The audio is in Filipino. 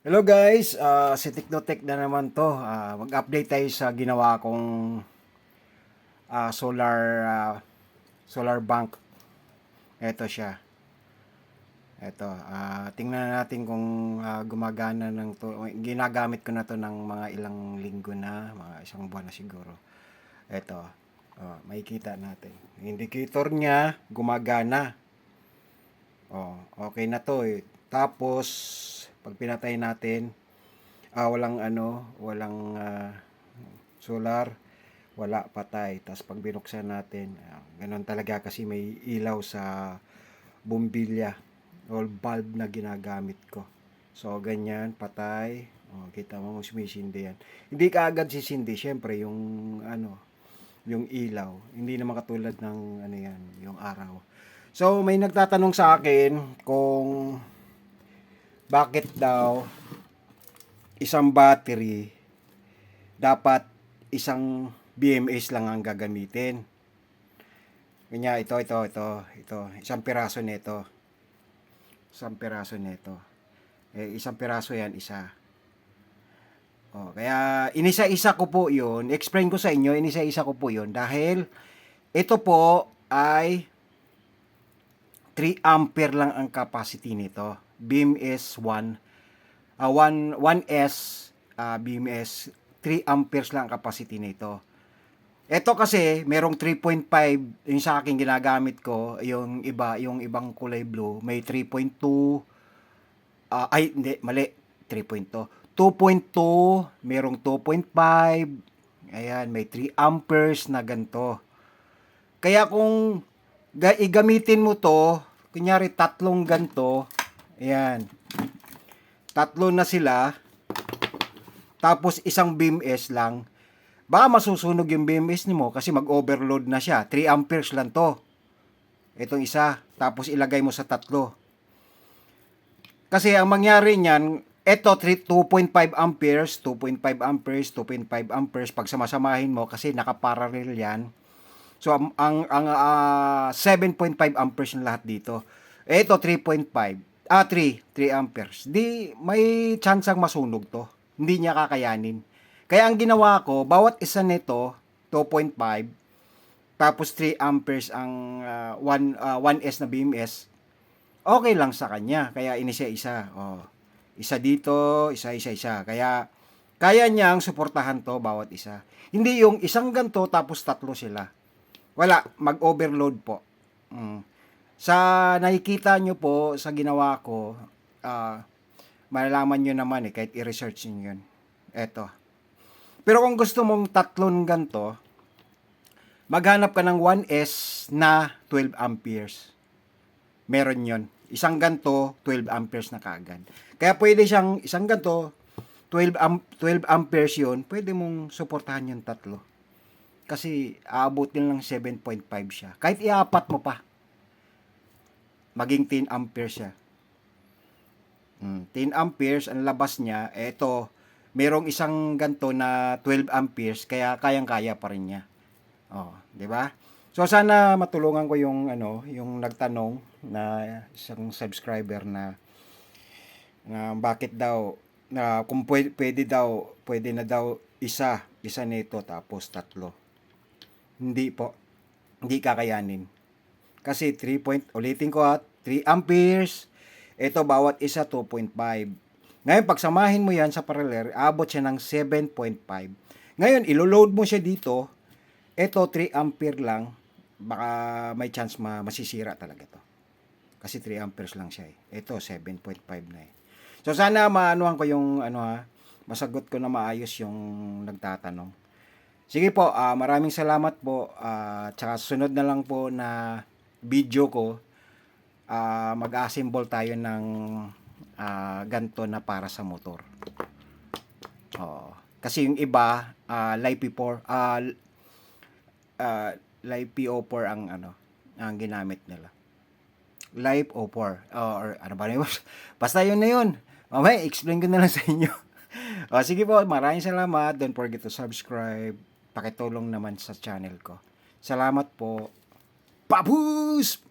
Hello guys, si Teknotech na naman to. Mag-update tayo sa ginawa kong ah, solar ah, solar bank. Ito siya. Ito, tingnan natin kung gumagana ng to. Ginagamit ko na to ng mga ilang linggo na, mga isang buwan na siguro. Ito, makikita natin. Indicator niya gumagana. Okay na to eh. Tapos, pag pinatay natin, walang solar, wala, patay. Tapos pag binuksan natin, ganun talaga kasi may ilaw sa bumbilya o bulb na ginagamit ko. So, ganyan, patay. Kita mo, sumisindi yan. Hindi ka agad sisindi, syempre, yung ilaw. Hindi naman katulad ng, yan, yung araw. So, may nagtatanong sa akin kung bakit daw isang battery dapat isang BMS lang ang gagamitin. Kanya ito, isang piraso nito. Isang piraso nito. Isang piraso yan, isa. Kaya inisa-isa ko po 'yun. Explain ko sa inyo, inisa-isa ko po 'yun dahil ito po ay 3 ampere lang ang capacity nito. BMS 1 1S BMS 3 amperes lang ang capacity nito. Ito kasi merong 3.5 yung sa akin ginagamit ko, yung ibang kulay blue, may 3.2 ay hindi, mali, 3.2. 2.2, merong 2.5. Ayan, may 3 amperes na ganito. Kaya kung igamitin mo to, kunyari tatlong ganito, ayan, tatlo na sila, tapos isang BMS lang, baka masusunog yung BMS mo kasi mag-overload na siya. 3 amperes lang to. Itong isa. Tapos ilagay mo sa tatlo. Kasi ang mangyari niyan, ito 2.5 amperes, 2.5 amperes, 2.5 amperes. Pag samasamahin mo, kasi nakaparallel yan. So, ang 7.5 amperes yung lahat dito. Ito 3.5. 3 amperes. Di, may chance ang masunog to. Hindi niya kakayanin. Kaya ang ginawa ko, bawat isa nito, 2.5, tapos 3 amperes ang 1S na BMS, okay lang sa kanya. Kaya inisa-isa. Isa dito, isa. Kaya, kaya niyang suportahan to bawat isa. Hindi yung isang ganto tapos tatlo sila. Wala, mag-overload po. Sa nakikita nyo po, sa ginawa ko, malalaman nyo naman kahit i-research nyo yun. Eto. Pero kung gusto mong tatlong ganto, maghanap ka ng 1S na 12 amperes. Meron yon. Isang ganto, 12 amperes na kaagad. Kaya pwede siyang, isang ganto, 12 amperes yun, pwede mong suportahan yung tatlo. Kasi aabot din lang 7.5 siya. Kahit iapat mo pa, maging 10 amperes siya. 10 amperes ang labas niya, ito, merong isang ganto na 12 amperes, kaya kayang-kaya pa rin niya. 'Di ba? So sana matulungan ko yung nagtanong na isang subscriber na bakit daw na kung pwede na daw isa nito tapos tatlo. Hindi po. Hindi kakayanin. Kasi ulitin ko 3 amperes. Ito bawat isa 2.5. Ngayon pagsamahin mo yan sa parallel, abot siya ng 7.5. Ngayon ilo-load mo siya dito. Ito 3 ampere lang, baka may chance masisira talaga to. Kasi 3 amperes lang siya eh. Ito 7.5 na eh. So sana maanuhan ko yung masagot ko na maayos yung nagtatanong. Sige po, maraming salamat po. Tsaka sunod na lang po na video ko, mag-assemble tayo ng ganto na para sa motor. Kasi yung iba, Live PO4 ang ginamit nila. Live O4. Or ano ba yun? Basta yun na yun. Mamaya, explain ko na lang sa inyo. Sige po, maraming salamat. Don't forget to subscribe. Pakitulong naman sa channel ko. Salamat po. Babus!